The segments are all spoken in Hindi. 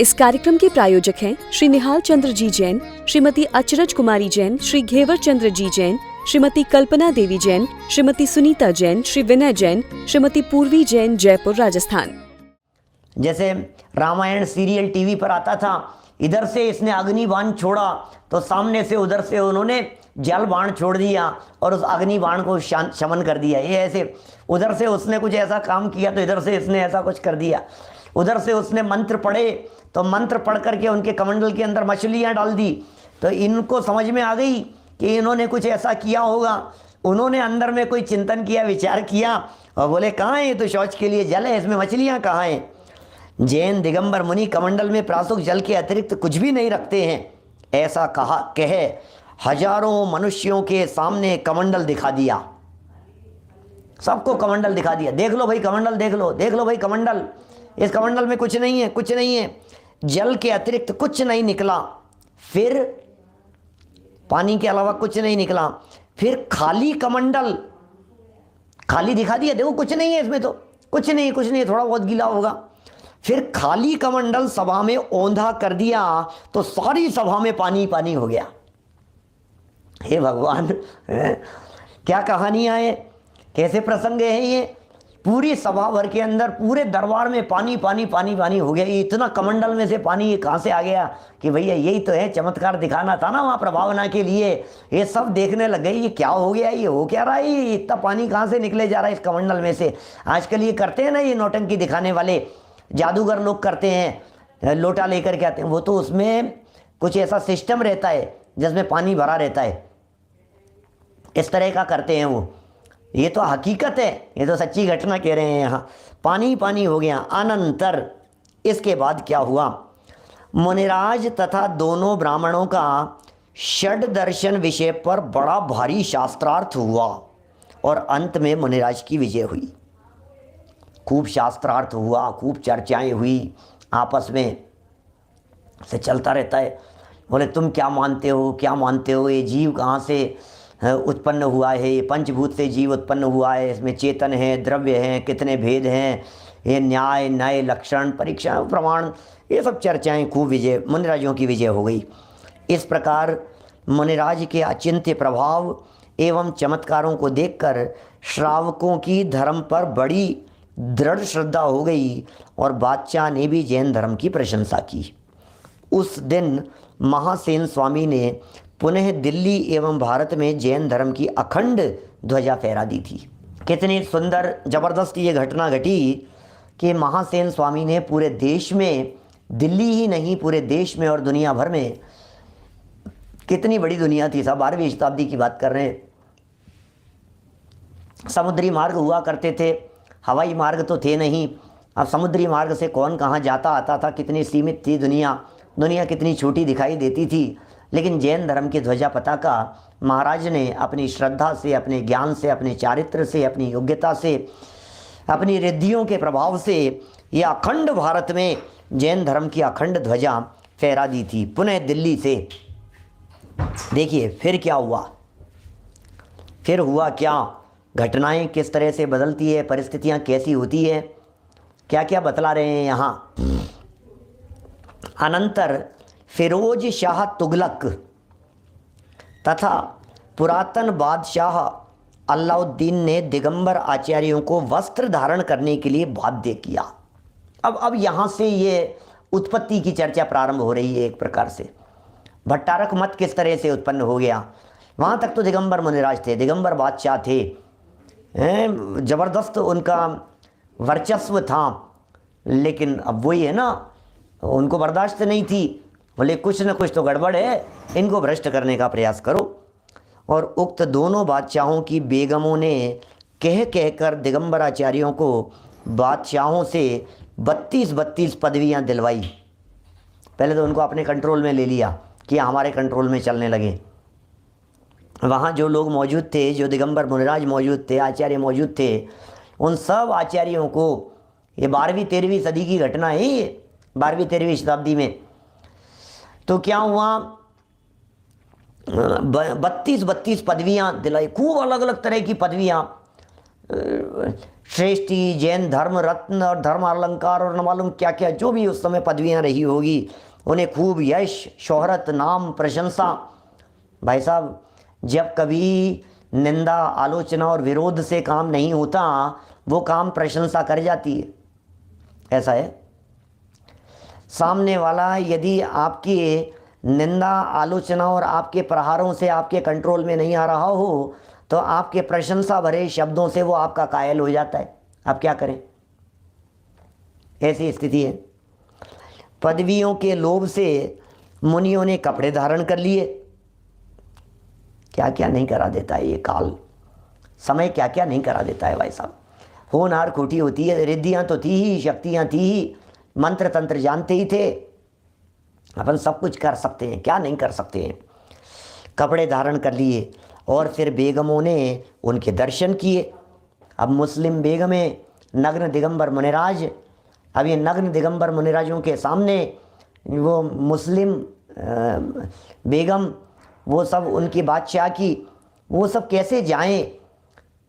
इस कार्यक्रम के प्रायोजक हैं श्री निहाल चंद्र जी जैन, श्रीमती अचरज कुमारी जैन, श्री घेवर चंद्र जी जैन, श्रीमती कल्पना देवी जैन, श्रीमती सुनीता जैन, श्री विनय जैन, श्रीमती पूर्वी जैन, जयपुर, राजस्थान। जैसे रामायण सीरियल टीवी पर आता था, इधर से इसने अग्नि बाण छोड़ा तो सामने से उधर से उन्होंने जल बाण छोड़ दिया और उस अग्नि बाण को शमन कर दिया। ये ऐसे उधर से उसने कुछ ऐसा काम किया तो इधर से इसने ऐसा कुछ कर दिया। उधर से उसने मंत्र पढ़े तो मंत्र पढ़ करके उनके कमंडल के अंदर मछलियाँ डाल दी, तो इनको समझ में आ गई कि इन्होंने कुछ ऐसा किया होगा। उन्होंने अंदर में कोई चिंतन किया, विचार किया और बोले कहाँ है, तो शौच के लिए जल है, इसमें मछलियाँ कहाँ हैं। जैन दिगंबर मुनि कमंडल में प्रासुक जल के अतिरिक्त कुछ भी नहीं रखते हैं, ऐसा कहे हजारों मनुष्यों के सामने कमंडल दिखा दिया। सबको कमंडल दिखा दिया, देख लो भाई कमंडल, देख लो भाई कमंडल, इस कमंडल में कुछ नहीं है, कुछ नहीं है, जल के अतिरिक्त कुछ नहीं निकला। फिर पानी के अलावा कुछ नहीं निकला। फिर खाली कमंडल, खाली दिखा दिया, देखो कुछ नहीं है इसमें, तो कुछ नहीं, थोड़ा बहुत गीला होगा। फिर खाली कमंडल सभा में औंधा कर दिया तो सारी सभा में पानी पानी हो गया। हे भगवान, क्या कहानियां हैं, कैसे प्रसंग है ये। पूरी सभा भर के अंदर, पूरे दरबार में पानी पानी पानी पानी हो गया। ये इतना कमंडल में से पानी ये कहाँ से आ गया कि भैया यही तो है, चमत्कार दिखाना था ना वहाँ प्रभावना के लिए। ये सब देखने लग गए, ये क्या हो गया, ये हो क्या रहा है, ये इतना पानी कहाँ से निकले जा रहा है इस कमंडल में से। आजकल ये करते हैं ना, ये नौटंकी दिखाने वाले जादूगर लोग करते हैं, लोटा लेकर के आते हैं, वो तो उसमें कुछ ऐसा सिस्टम रहता है जिसमें पानी भरा रहता है, इस तरह का करते हैं वो। ये तो हकीकत है, ये तो सच्ची घटना कह रहे हैं यहाँ। पानी पानी हो गया। अनंतर इसके बाद क्या हुआ, मुनिराज तथा दोनों ब्राह्मणों का षड दर्शन विषय पर बड़ा भारी शास्त्रार्थ हुआ और अंत में मुनिराज की विजय हुई। खूब शास्त्रार्थ हुआ, खूब चर्चाएं हुई, आपस में से चलता रहता है। बोले तुम क्या मानते हो, ये जीव कहाँ से उत्पन्न हुआ है, ये पंचभूत से जीव उत्पन्न हुआ है, इसमें चेतन है, द्रव्य है, कितने भेद हैं, ये न्याय नए लक्षण परीक्षा प्रमाण, ये सब चर्चाएं खूब। विजय, मुनिराजों की विजय हो गई। इस प्रकार मुनिराज के अचिंत्य प्रभाव एवं चमत्कारों को देखकर श्रावकों की धर्म पर बड़ी दृढ़ श्रद्धा हो गई और बादशाह ने भी जैन धर्म की प्रशंसा की। उस दिन महासेन स्वामी ने पुनः दिल्ली एवं भारत में जैन धर्म की अखंड ध्वजा फहरा दी थी। कितनी सुंदर ज़बरदस्त ये घटना घटी कि महासेन स्वामी ने पूरे देश में, दिल्ली ही नहीं पूरे देश में और दुनिया भर में, कितनी बड़ी दुनिया थी, सब 12वीं शताब्दी की बात कर रहे हैं। समुद्री मार्ग हुआ करते थे, हवाई मार्ग तो थे नहीं। अब समुद्री मार्ग से कौन कहाँ जाता आता था, कितनी सीमित थी दुनिया कितनी छोटी दिखाई देती थी। लेकिन जैन धर्म की ध्वजा पताका महाराज ने अपनी श्रद्धा से, अपने ज्ञान से, अपने चारित्र से, अपनी योग्यता से, अपनी रिद्धियों के प्रभाव से यह अखंड भारत में जैन धर्म की अखंड ध्वजा फहरा दी थी, पुनः दिल्ली से। देखिए फिर क्या हुआ, फिर हुआ क्या, घटनाएं किस तरह से बदलती है, परिस्थितियां कैसी होती है, क्या क्या बतला रहे हैं यहाँ। अनंतर फिरोज शाह तुगलक तथा पुरातन बादशाह अलाउद्दीन ने दिगंबर आचार्यों को वस्त्र धारण करने के लिए बाध्य किया। अब यहाँ से ये उत्पत्ति की चर्चा प्रारंभ हो रही है एक प्रकार से। भट्टारक मत किस तरह से उत्पन्न हो गया। वहाँ तक तो दिगंबर मुनिराज थे, दिगंबर बादशाह थे, ज़बरदस्त उनका वर्चस्व था। लेकिन अब वही है ना, उनको बर्दाश्त नहीं थी, बोले कुछ न कुछ तो गड़बड़ है, इनको भ्रष्ट करने का प्रयास करो। और उक्त दोनों बादशाहों की बेगमों ने कह कहकर दिगंबर आचार्यों को बादशाहों से 32 पदवियां दिलवाई। पहले तो उनको अपने कंट्रोल में ले लिया कि हमारे कंट्रोल में चलने लगे। वहाँ जो लोग मौजूद थे, जो दिगंबर मुनिराज मौजूद थे, आचार्य मौजूद थे, उन सब आचार्यों को, ये 12वीं-13वीं सदी की घटना है, ये 12वीं-13वीं शताब्दी में। तो क्या हुआ, 32 पदवियां दिलाई, खूब अलग अलग तरह की पदवियां। श्रेष्ठी, जैन धर्म रत्न और धर्म अलंकार और न मालूम क्या क्या जो भी उस समय पदवियां रही होगी, उन्हें खूब यश, शोहरत, नाम, प्रशंसा। भाई साहब, जब कभी निंदा, आलोचना और विरोध से काम नहीं होता, वो काम प्रशंसा कर जाती है। ऐसा है, सामने वाला यदि आपकी निंदा, आलोचना और आपके प्रहारों से आपके कंट्रोल में नहीं आ रहा हो, तो आपके प्रशंसा भरे शब्दों से वो आपका कायल हो जाता है। आप क्या करें, ऐसी स्थिति है। पदवियों के लोभ से मुनियों ने कपड़े धारण कर लिए। क्या क्या नहीं करा देता है ये काल, समय क्या क्या नहीं करा देता है भाई साहब। होनहार खोटी होती है, रिद्धियाँ तो थी ही, शक्तियाँ थी ही, मंत्र तंत्र जानते ही थे, अपन सब कुछ कर सकते हैं, क्या नहीं कर सकते हैं। कपड़े धारण कर लिए और फिर बेगमों ने उनके दर्शन किए। अब मुस्लिम बेगमें, नग्न दिगंबर मुनिराज, अब ये नग्न दिगंबर मुनिराजों के सामने वो मुस्लिम बेगम, वो सब उनकी बादशाह की, वो सब कैसे जाएं।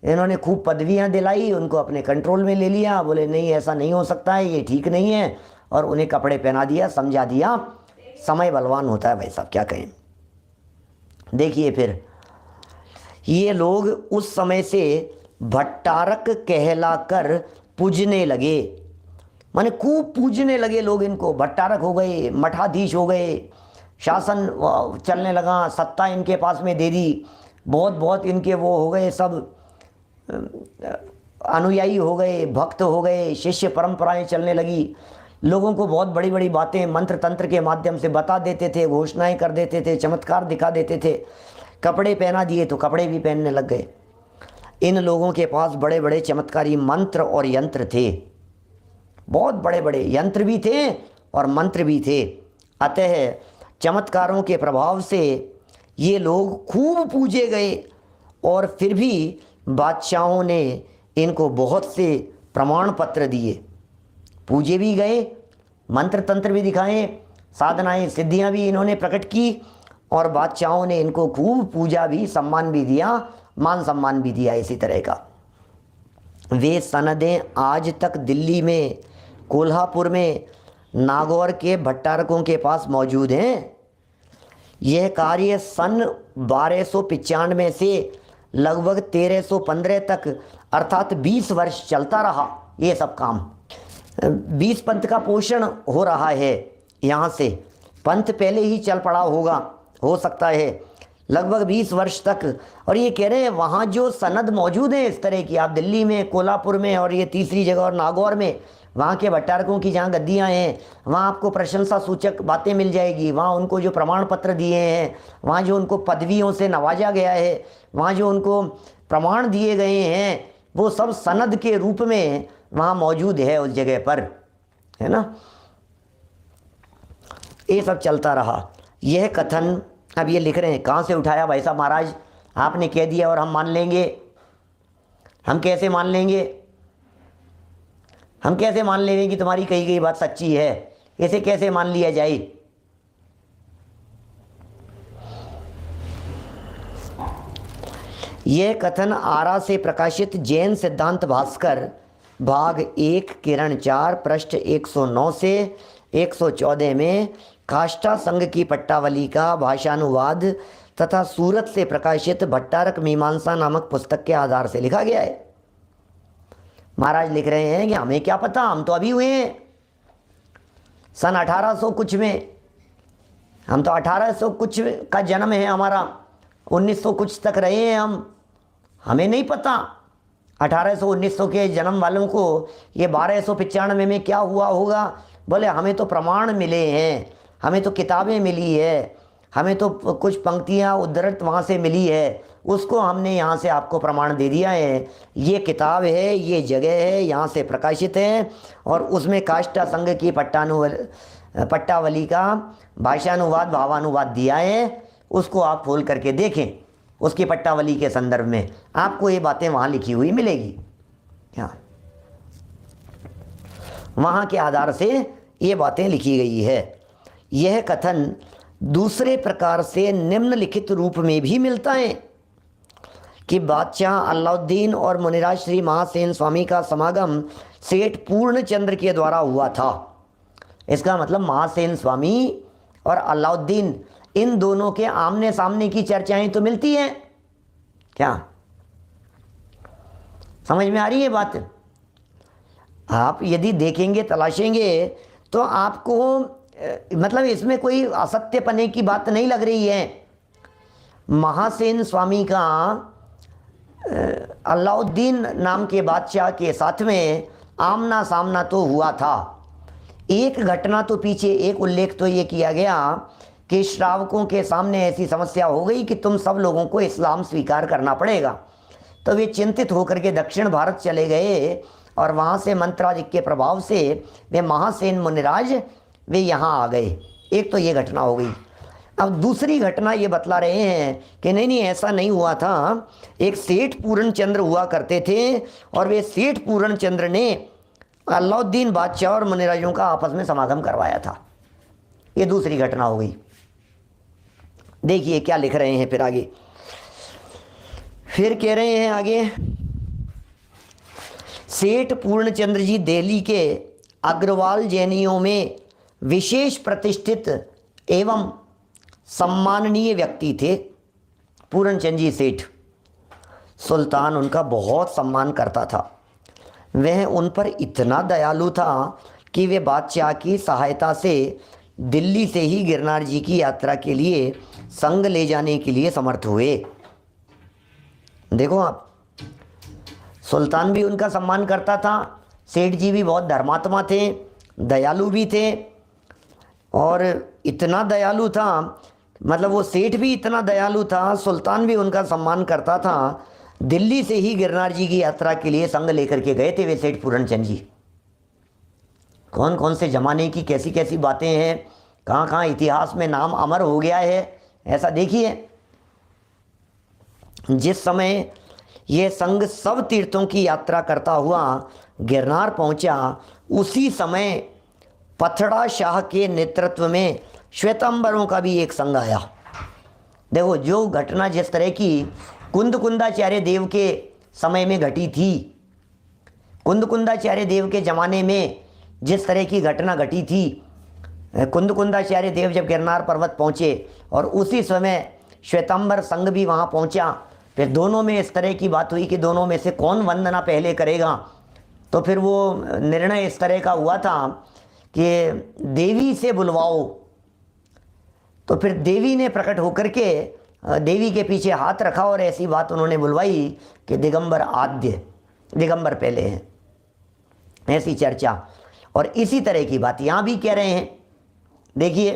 इन्होंने खूब पदवियां दिलाई, उनको अपने कंट्रोल में ले लिया, बोले नहीं ऐसा नहीं हो सकता है, ये ठीक नहीं है, और उन्हें कपड़े पहना दिया, समझा दिया। समय बलवान होता है भाई साहब, क्या कहें। देखिए फिर ये लोग उस समय से भट्टारक कहलाकर पूजने लगे, माने खूब पूजने लगे लोग इनको। भट्टारक हो गए, मठाधीश हो गए, शासन चलने लगा, सत्ता इनके पास में दे दी, बहुत बहुत इनके वो हो गए, सब अनुयायी हो गए, भक्त हो गए, शिष्य परंपराएं चलने लगी। लोगों को बहुत बड़ी बड़ी बातें मंत्र तंत्र के माध्यम से बता देते थे, घोषणाएं कर देते थे, चमत्कार दिखा देते थे। कपड़े पहना दिए तो कपड़े भी पहनने लग गए। इन लोगों के पास बड़े बड़े चमत्कारी मंत्र और यंत्र थे, बहुत बड़े बड़े यंत्र भी थे और मंत्र भी थे। अतः चमत्कारों के प्रभाव से ये लोग खूब पूजे गए, और फिर भी बादशाहों ने इनको बहुत से प्रमाण पत्र दिए। पूजे भी गए, मंत्र तंत्र भी दिखाए, साधनाएं सिद्धियां भी इन्होंने प्रकट की, और बादशाहों ने इनको खूब पूजा भी, सम्मान भी दिया, मान सम्मान भी दिया इसी तरह का। वे सनदें आज तक दिल्ली में, कोल्हापुर में, नागौर के भट्टारकों के पास मौजूद हैं। यह कार्य सन 1295 से लगभग 1315 तक, अर्थात 20 वर्ष चलता रहा ये सब काम। 20 पंथ का पोषण हो रहा है यहाँ से। पंथ पहले ही चल पड़ा होगा, हो सकता है लगभग 20 वर्ष तक। और ये कह रहे हैं वहाँ जो सनद मौजूद है इस तरह की, आप दिल्ली में, कोल्हापुर में, और ये तीसरी जगह और नागौर में, वहाँ के भट्टारकों की जहाँ गद्दियाँ हैं, वहाँ आपको प्रशंसा सूचक बातें मिल जाएगी। वहाँ उनको जो प्रमाण पत्र दिए हैं, वहाँ जो उनको पदवियों से नवाजा गया है, वहाँ जो उनको प्रमाण दिए गए हैं, वो सब सनद के रूप में वहाँ मौजूद है उस जगह पर, है ना। ये सब चलता रहा। यह कथन अब ये लिख रहे हैं, कहाँ से उठाया भाई साहब महाराज, आपने कह दिया और हम मान लेंगे। हम कैसे मान लेंगे, हम कैसे मान लेंगे कि तुम्हारी कही गई बात सच्ची है, इसे कैसे मान लिया जाए। यह कथन आरा से प्रकाशित जैन सिद्धांत भास्कर भाग 1 किरण 4 पृष्ठ 109 से 114 में काष्ठा संघ की पट्टावली का भाषानुवाद तथा सूरत से प्रकाशित भट्टारक मीमांसा नामक पुस्तक के आधार से लिखा गया है। महाराज लिख रहे हैं कि हमें क्या पता, हम तो अभी हुए हैं सन 1800 कुछ में, हम तो 1800 कुछ का जन्म है हमारा, 1900 कुछ तक रहे हैं हम, हमें नहीं पता 1800 1900 के जन्म वालों को ये 1295 में क्या हुआ होगा। बोले हमें तो प्रमाण मिले हैं, हमें तो किताबें मिली है, हमें तो कुछ पंक्तियाँ उद्धृत वहाँ से मिली है, उसको हमने यहाँ से आपको प्रमाण दे दिया है। ये किताब है, ये जगह है, यहाँ से प्रकाशित है, और उसमें काष्ठा संघ की पट्टावली का भाषानुवाद भावानुवाद दिया है। उसको आप खोल करके देखें, उसकी पट्टावली के संदर्भ में आपको ये बातें वहाँ लिखी हुई मिलेगी। हाँ, वहाँ के आधार से ये बातें लिखी गई है। यह कथन दूसरे प्रकार से निम्नलिखित रूप में भी मिलता है कि बादशाह अलाउद्दीन और मुनिराज श्री महासेन स्वामी का समागम सेठ पूर्णचंद्र के द्वारा हुआ था। इसका मतलब महासेन स्वामी और अलाउद्दीन इन दोनों के आमने सामने की चर्चाएं तो मिलती हैं क्या? समझ में आ रही है बात? आप यदि देखेंगे तलाशेंगे तो आपको मतलब इसमें कोई असत्यपने की बात नहीं लग रही है। महासेन स्वामी का अलाउद्दीन नाम के बादशाह के साथ में आमना सामना तो हुआ था। एक घटना तो पीछे एक उल्लेख तो ये किया गया कि श्रावकों के सामने ऐसी समस्या हो गई कि तुम सब लोगों को इस्लाम स्वीकार करना पड़ेगा। तो वे चिंतित होकर के दक्षिण भारत चले गए और वहाँ से मंत्राधिक के प्रभाव से वे महासेन मुनिराज वे यहाँ आ गए। एक तो ये घटना हो गई। अब दूसरी घटना ये बतला रहे हैं कि नहीं ऐसा नहीं हुआ था। एक सेठ पूर्णचंद्र हुआ करते थे और वे सेठ पूर्णचंद्र ने अलाउद्दीन बादशाह और मुनिराजों का आपस में समागम करवाया था। ये दूसरी घटना हो गई। देखिए क्या लिख रहे हैं फिर आगे। फिर कह रहे हैं आगे, सेठ पूर्णचंद्र जी दिल्ली के अग्रवाल जैनियों में विशेष प्रतिष्ठित एवं सम्माननीय व्यक्ति थे। पूर्णचंद जी सेठ, सुल्तान उनका बहुत सम्मान करता था। वह उन पर इतना दयालु था कि वे बादशाह की सहायता से दिल्ली से ही गिरनार जी की यात्रा के लिए संग ले जाने के लिए समर्थ हुए। देखो आप, सुल्तान भी उनका सम्मान करता था, सेठ जी भी बहुत धर्मात्मा थे, दयालु भी थे। और इतना दयालु था, मतलब वो सेठ भी इतना दयालु था, सुल्तान भी उनका सम्मान करता था। दिल्ली से ही गिरनार जी की यात्रा के लिए संग लेकर के गए थे वे सेठ पूर्णचंद जी। कौन कौन से ज़माने की कैसी कैसी बातें हैं, कहाँ कहाँ इतिहास में नाम अमर हो गया है। ऐसा देखिए, जिस समय ये संघ सब तीर्थों की यात्रा करता हुआ गिरनार पहुंचा, उसी समय पथड़ा शाह के नेतृत्व में श्वेतांबरों का भी एक संघ आया। देखो, जो घटना जिस तरह की कुंदकुंदाचार्य देव के समय में घटी थी, कुंदकुंदाचार्य देव के ज़माने में जिस तरह की घटना घटी थी, कुंदकुंदाचार्य देव जब गिरनार पर्वत पहुँचे और उसी समय श्वेतांबर संघ भी वहाँ पहुँचा, फिर दोनों में इस तरह की बात हुई कि दोनों में से कौन वंदना पहले करेगा। तो फिर वो निर्णय इस तरह का हुआ था कि देवी से बुलवाओ। तो फिर देवी ने प्रकट होकर के देवी के पीछे हाथ रखा और ऐसी बात उन्होंने बुलवाई कि दिगंबर आद्य, दिगंबर पहले हैं, ऐसी चर्चा। और इसी तरह की बात यहाँ भी कह रहे हैं। देखिए,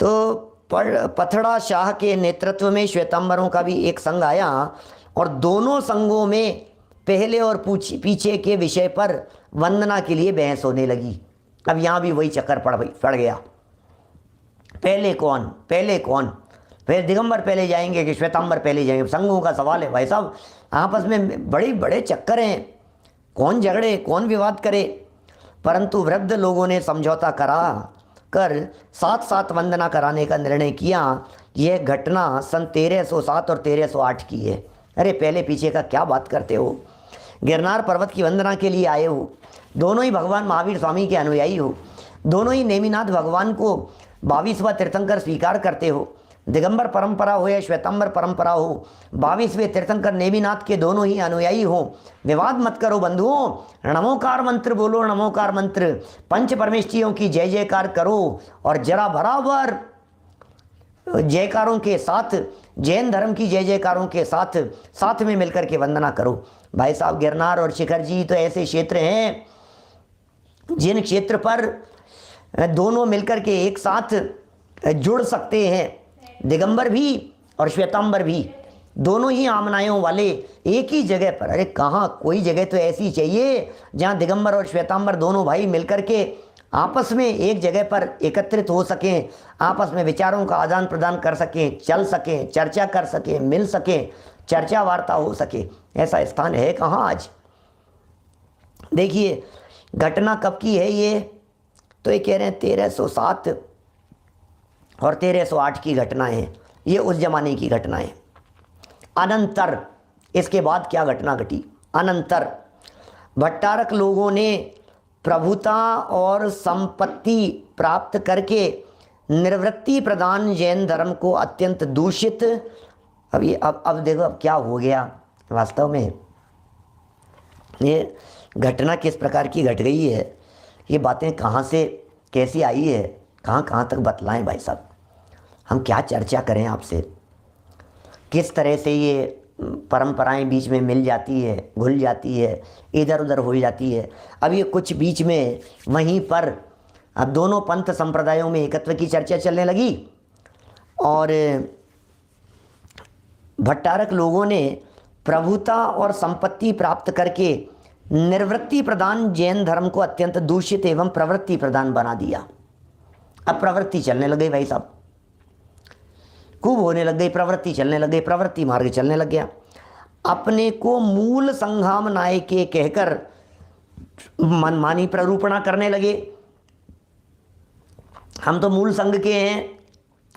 तो पथड़ा शाह के नेतृत्व में श्वेतांबरों का भी एक संघ आया और दोनों संघों में पहले और पीछे के विषय पर वंदना के लिए बहस होने लगी। अब यहाँ भी वही चक्कर पड़ गया, पहले कौन, फिर दिगंबर पहले जाएंगे कि श्वेतांबर पहले जाएंगे। संघों का सवाल है भाई साहब, आपस में बड़े बड़े चक्कर हैं, कौन झगड़े कौन विवाद करे। परंतु वृद्ध लोगों ने समझौता कर साथ साथ वंदना कराने का निर्णय किया। यह घटना सन 1307 और 1308 की है। अरे पहले पीछे का क्या बात करते हो, गिरनार पर्वत की वंदना के लिए आए हो, दोनों ही भगवान महावीर स्वामी के अनुयायी हो, दोनों ही नेमिनाथ भगवान को 22वां तीर्थंकर स्वीकार करते हो। दिगंबर परंपरा हो या श्वेतांबर परंपरा हो, 22वें तीर्थंकर नेमिनाथ के दोनों ही अनुयायी हो। विवाद मत करो बंधुओं, नमोकार मंत्र बोलो, नमोकार मंत्र, पंच परमेष्ठियों की जय जयकार करो और जरा बराबर जयकारों के साथ, जैन धर्म की जय जयकारों के साथ में मिलकर के वंदना करो। भाई साहब, गिरनार और शिखर जी तो ऐसे क्षेत्र हैं जिन क्षेत्र पर दोनों मिलकर के एक साथ जुड़ सकते हैं। दिगंबर भी और श्वेतांबर भी, दोनों ही आमनायों वाले एक ही जगह पर। अरे कहाँ, कोई जगह तो ऐसी चाहिए जहाँ दिगंबर और श्वेतांबर दोनों भाई मिलकर के आपस में एक जगह पर एकत्रित हो सकें, आपस में विचारों का आदान प्रदान कर सकें, चल सकें, चर्चा कर सकें, मिल सकें, चर्चा वार्ता हो सके। ऐसा स्थान है कहाँ आज? देखिए घटना कब की है ये, तो ये कह रहे हैं 1307 और 1308 की घटनाएं हैं। ये उस जमाने की घटनाएं। अनंतर इसके बाद क्या घटना घटी? अनंतर भट्टारक लोगों ने प्रभुता और संपत्ति प्राप्त करके निर्वृत्ति प्रदान जैन धर्म को अत्यंत दूषित। अब देखो अब क्या हो गया वास्तव में, ये घटना किस प्रकार की घट गई है, ये बातें कहाँ से कैसी आई है, कहाँ कहाँ तक बतलाएं भाई साहब, हम क्या चर्चा करें आपसे, किस तरह से ये परंपराएं बीच में मिल जाती है, घुल जाती है, इधर उधर हो जाती है। अब ये कुछ बीच में वहीं पर अब दोनों पंथ संप्रदायों में एकत्व की चर्चा चलने लगी और भट्टारक लोगों ने प्रभुता और संपत्ति प्राप्त करके निर्वृत्ति प्रदान जैन धर्म को अत्यंत दूषित एवं प्रवृत्ति प्रदान बना दिया। अब प्रवृत्ति चलने लग गई भाई साहब, खूब होने लग गई, प्रवृत्ति चलने लग गई, प्रवृत्ति मार्ग चलने लग गया। अपने को मूल संघाम नायके कहकर मनमानी प्ररूपणा करने लगे। हम तो मूल संघ के हैं,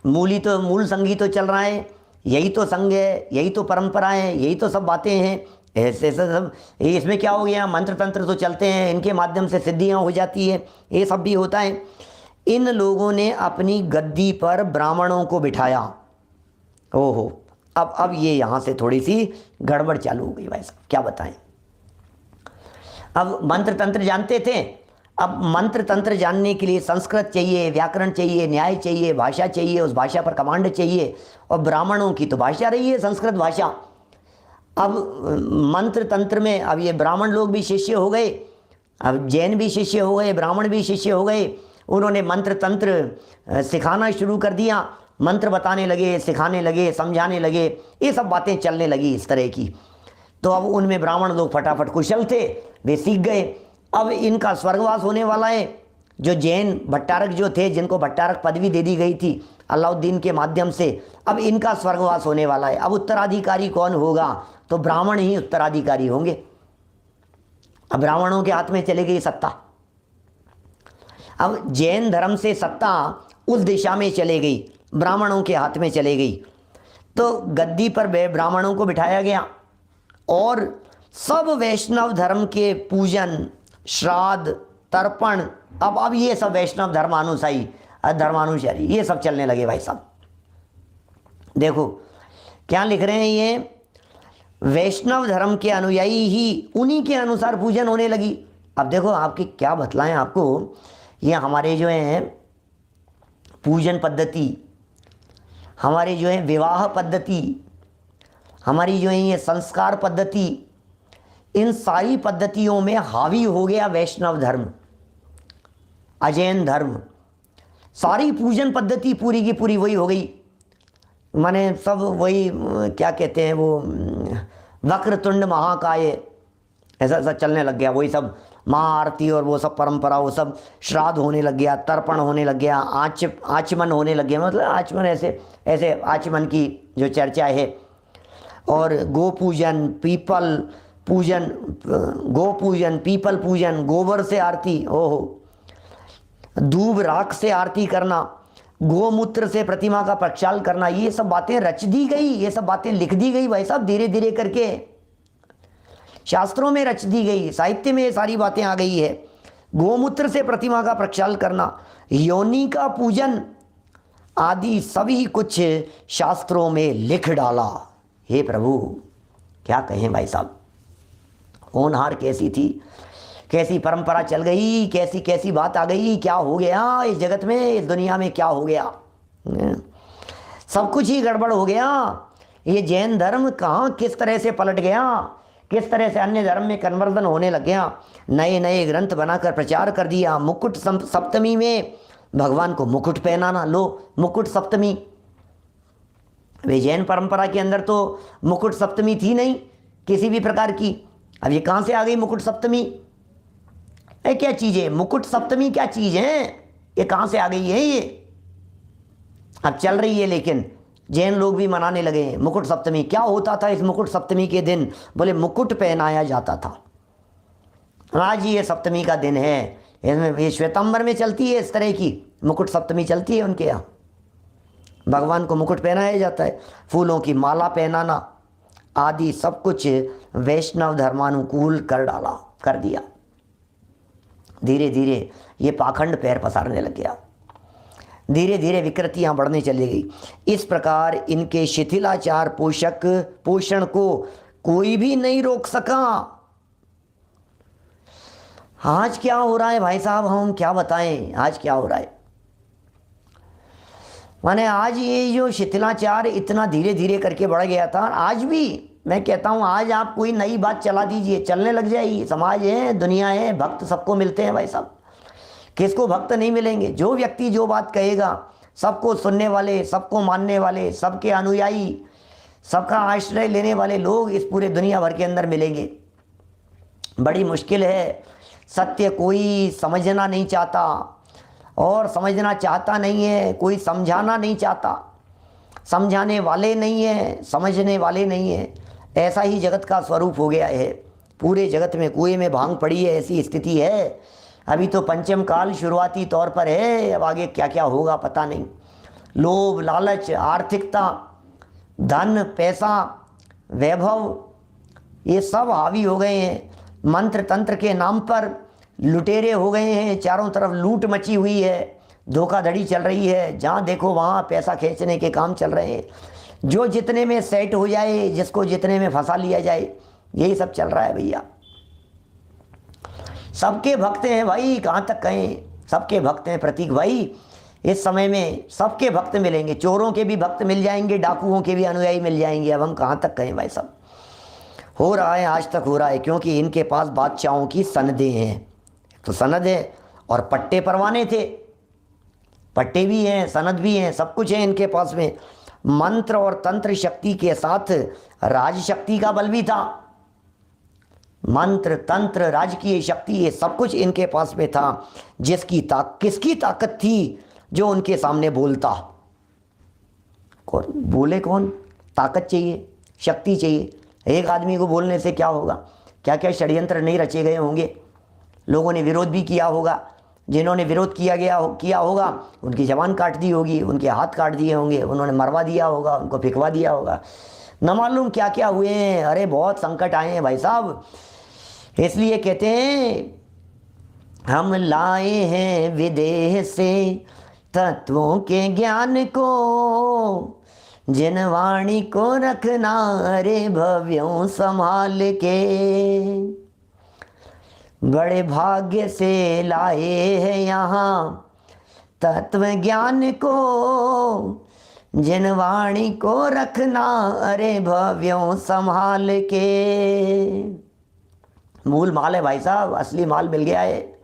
मूल संघ ही तो चल रहा है, यही तो संघ है, यही तो परंपरा है, यही तो सब बातें हैं, ऐसे सब इसमें क्या हो गया, मंत्र तंत्र तो चलते हैं, इनके माध्यम से सिद्धियां हो जाती है, ये सब भी होता है। इन लोगों ने अपनी गद्दी पर ब्राह्मणों को बिठाया। ओहो, अब ये यहाँ से थोड़ी सी गड़बड़ चालू हो गई भाई साहब, क्या बताएं। अब मंत्र तंत्र जानते थे, अब मंत्र तंत्र जानने के लिए संस्कृत चाहिए, व्याकरण चाहिए, न्याय चाहिए, भाषा चाहिए, उस भाषा पर कमांड चाहिए, और ब्राह्मणों की तो भाषा रही है संस्कृत भाषा। अब मंत्र तंत्र में अब ये ब्राह्मण लोग भी शिष्य हो गए, अब जैन भी शिष्य हो गए, ब्राह्मण भी शिष्य हो गए, उन्होंने मंत्र तंत्र सिखाना शुरू कर दिया, मंत्र बताने लगे, सिखाने लगे, समझाने लगे, ये सब बातें चलने लगी इस तरह की। तो अब उनमें ब्राह्मण लोग फटाफट कुशल थे, वे सीख गए। अब इनका स्वर्गवास होने वाला है। जो जैन भट्टारक जो थे, जिनको भट्टारक पदवी दे दी गई थी अलाउद्दीन के माध्यम से, अब इनका स्वर्गवास होने वाला है। अब उत्तराधिकारी कौन होगा? तो ब्राह्मण ही उत्तराधिकारी होंगे। अब ब्राह्मणों के हाथ में चली गई सत्ता। अब जैन धर्म से सत्ता उस दिशा में चले गई, ब्राह्मणों के हाथ में चले गई। तो गद्दी पर ब्राह्मणों को बिठाया गया और सब वैष्णव धर्म के पूजन, श्राद्ध, तर्पण, अब ये सब वैष्णव धर्मानुसारी ये सब चलने लगे भाई साहब। देखो क्या लिख रहे हैं, ये वैष्णव धर्म के अनुयायी ही उन्हीं के अनुसार पूजन होने लगी। अब देखो आपकी क्या बतलाएं आपको, ये हमारे जो हैं पूजन पद्धति, हमारे जो है विवाह पद्धति, हमारी जो है ये संस्कार पद्धति, इन सारी पद्धतियों में हावी हो गया वैष्णव धर्म, अजैन धर्म। सारी पूजन पद्धति पूरी की पूरी वही हो गई, माने सब वही क्या कहते हैं वो वक्रतुंड महाकाय, ऐसा चलने लग गया। वही सब महाआरती और वो सब परंपरा, वो सब श्राद्ध होने लग गया, तर्पण होने लग गया, आचमन होने लग गया, मतलब आचमन ऐसे आचमन की जो चर्चा है। और गो पूजन, पीपल पूजन, गोबर से आरती, ओहो, दूब राख से आरती करना, गोमूत्र से प्रतिमा का प्रक्षालन करना, ये सब बातें रच दी गई, ये सब बातें लिख दी गई भाई साहब, धीरे धीरे करके शास्त्रों में रच दी गई, साहित्य में ये सारी बातें आ गई है। गोमूत्र से प्रतिमा का प्रक्षालन करना, योनि का पूजन आदि सभी कुछ शास्त्रों में लिख डाला। हे प्रभु क्या कहें भाई साहब, होनहार कैसी थी, कैसी परंपरा चल गई, कैसी कैसी बात आ गई, क्या हो गया इस जगत में, इस दुनिया में क्या हो गया, सब कुछ ही गड़बड़ हो गया। ये जैन धर्म कहाँ किस तरह से पलट गया, किस तरह से अन्य धर्म में कन्वर्जन होने लग गया, नए नए ग्रंथ बनाकर प्रचार कर दिया। मुकुट सप्तमी में भगवान को मुकुट पहनाना, लो मुकुट सप्तमी। वे जैन परंपरा के अंदर तो मुकुट सप्तमी थी नहीं किसी भी प्रकार की, अब ये कहाँ से आ गई मुकुट सप्तमी? क्या चीज़ है मुकुट सप्तमी, क्या चीज़ है ये, कहाँ से आ गई है ये? अब चल रही है, लेकिन जैन लोग भी मनाने लगे हैं मुकुट सप्तमी। क्या होता था इस मुकुट सप्तमी के दिन? बोले मुकुट पहनाया जाता था। आज ये सप्तमी का दिन है, इसमें ये श्वेतांबर में चलती है, इस तरह की मुकुट सप्तमी चलती है उनके यहाँ। भगवान को मुकुट पहनाया जाता है, फूलों की माला पहनाना, आदि सब कुछ वैष्णव धर्मानुकूल कर दिया। धीरे धीरे ये पाखंड पैर पसारने लग गया, धीरे धीरे विकृतियां बढ़ने चली गई। इस प्रकार इनके शिथिलाचार पोषण को कोई भी नहीं रोक सका। आज क्या हो रहा है भाई साहब, हम क्या बताएं आज क्या हो रहा है। माने आज ये जो शिथिलाचार इतना धीरे धीरे करके बढ़ गया था, आज भी मैं कहता हूं आज आप कोई नई बात चला दीजिए, चलने लग जाएगी। समाज है, दुनिया है, भक्त सबको मिलते हैं भाई साहब, किसको भक्त नहीं मिलेंगे। जो व्यक्ति जो बात कहेगा, सबको सुनने वाले, सबको मानने वाले, सबके अनुयायी, सबका आश्रय लेने वाले लोग इस पूरे दुनिया भर के अंदर मिलेंगे। बड़ी मुश्किल है, सत्य कोई समझना नहीं चाहता और समझना चाहता नहीं है, कोई समझाना नहीं चाहता, समझाने वाले नहीं है, समझने वाले नहीं है। ऐसा ही जगत का स्वरूप हो गया है। पूरे जगत में कुएं में भांग पड़ी है, ऐसी स्थिति है। अभी तो पंचम काल शुरुआती तौर पर है, अब आगे क्या क्या होगा पता नहीं। लोभ, लालच, आर्थिकता, धन, पैसा, वैभव, ये सब हावी हो गए हैं। मंत्र तंत्र के नाम पर लुटेरे हो गए हैं, चारों तरफ लूट मची हुई है, धोखाधड़ी चल रही है, जहाँ देखो वहाँ पैसा खींचने के काम चल रहे हैं। जो जितने में सेट हो जाए, जिसको जितने में फंसा लिया जाए, यही सब चल रहा है भैया। सबके भक्त हैं भाई, कहाँ तक कहें, सबके भक्त हैं प्रतीक भाई। इस समय में सबके भक्त मिलेंगे, चोरों के भी भक्त मिल जाएंगे, डाकुओं के भी अनुयायी मिल जाएंगे। अब हम कहाँ तक कहें भाई साहब, हो रहा है, आज तक हो रहा है, क्योंकि इनके पास बादशाहों की सनदें हैं। तो सनद है और पट्टे परवाने थे, पट्टे भी हैं, सनद भी हैं, सब कुछ है इनके पास में। मंत्र और तंत्र शक्ति के साथ राज शक्ति का बल भी था। मंत्र तंत्र राजकीय शक्ति ये सब कुछ इनके पास में था। किसकी ताकत थी जो उनके सामने बोलता? कौन बोले? कौन? ताकत चाहिए, शक्ति चाहिए। एक आदमी को बोलने से क्या होगा? क्या क्या षड्यंत्र नहीं रचे गए होंगे, लोगों ने विरोध भी किया होगा। जिन्होंने विरोध किया होगा उनकी जबान काट दी होगी, उनके हाथ काट दिए होंगे, उन्होंने मरवा दिया होगा, उनको फिकवा दिया होगा, न मालूम क्या क्या हुए हैं। अरे बहुत संकट आए हैं भाई साहब। इसलिए कहते हैं हम लाए हैं विदेश से तत्वों के ज्ञान को, जिन वाणी को रखना अरे भव्यों संभाल के। बड़े भाग्य से लाए हैं यहाँ तत्व ज्ञान को, जिन वाणी को रखना अरे भव्यों संभाल के। मूल माल है भाई साहब, असली माल मिल गया है।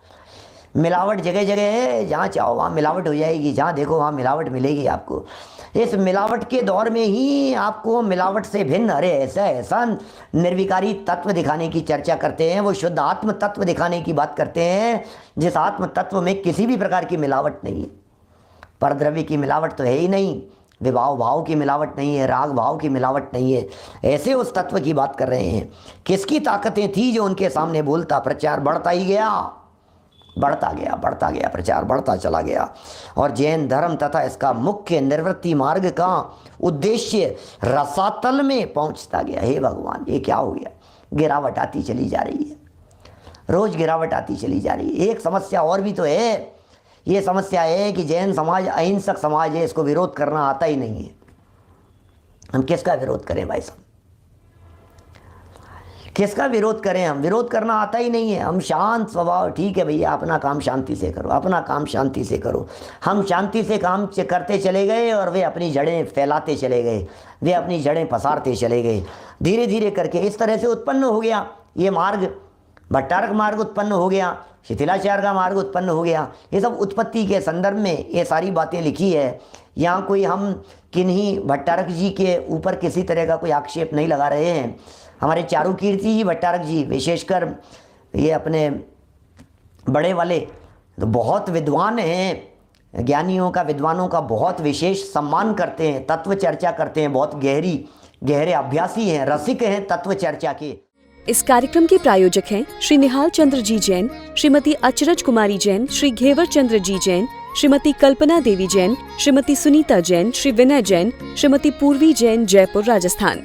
मिलावट जगह जगह है, जहाँ चाहो वहाँ मिलावट हो जाएगी, जहाँ देखो वहाँ मिलावट मिलेगी आपको। इस मिलावट के दौर में ही आपको मिलावट से भिन्न अरे ऐसा निर्विकारी तत्व दिखाने की चर्चा करते हैं। वो शुद्ध आत्म तत्व दिखाने की बात करते हैं, जिस आत्म तत्व में किसी भी प्रकार की मिलावट नहीं है। परद्रव्य की मिलावट तो है ही नहीं, विभाव भाव की मिलावट नहीं है, राग भाव की मिलावट नहीं है। ऐसे उस तत्व की बात कर रहे हैं। किसकी ताकतें थी जो उनके सामने बोलता? प्रचार बढ़ता ही गया, बढ़ता गया, प्रचार बढ़ता चला गया। और जैन धर्म तथा इसका मुख्य निवृत्ति मार्ग का उद्देश्य रसातल में पहुंचता गया। हे भगवान, ये क्या हो गया? गिरावट आती चली जा रही है, रोज गिरावट आती चली जा रही है। एक समस्या और भी तो है, ये समस्या है कि जैन समाज अहिंसक समाज है, इसको विरोध करना आता ही नहीं है। हम किसका विरोध करें भाई साहब? किसका विरोध करें? हम विरोध करना आता ही नहीं है। हम शांत स्वभाव, ठीक है भैया, अपना काम शांति से करो, अपना काम शांति से करो। हम शांति से काम करते चले गए और वे अपनी जड़ें फैलाते चले गए, वे अपनी जड़ें पसारते चले गए। धीरे धीरे करके इस तरह से उत्पन्न हो गया ये मार्ग। भट्टारक मार्ग उत्पन्न हो गया, शिथिलाचार का मार्ग उत्पन्न हो गया। ये सब उत्पत्ति के संदर्भ में ये सारी बातें लिखी है। यहाँ कोई हम किन्हीं भट्टारक जी के ऊपर किसी तरह का कोई आक्षेप नहीं लगा रहे हैं। हमारे चारुकीर्ति जी भट्टारक जी विशेषकर ये अपने बड़े वाले तो बहुत विद्वान हैं, ज्ञानियों का, विद्वानों का बहुत विशेष सम्मान करते हैं, तत्व चर्चा करते हैं, बहुत गहरे अभ्यासी हैं, रसिक हैं तत्व चर्चा के। इस कार्यक्रम के प्रायोजक हैं श्री निहाल चंद्र जी जैन, श्रीमती अचरज कुमारी जैन, श्री घेवर चंद्र जी जैन, श्रीमती कल्पना देवी जैन, श्रीमती सुनीता जैन, श्री विनय जैन, श्रीमती पूर्वी जैन, जयपुर, राजस्थान।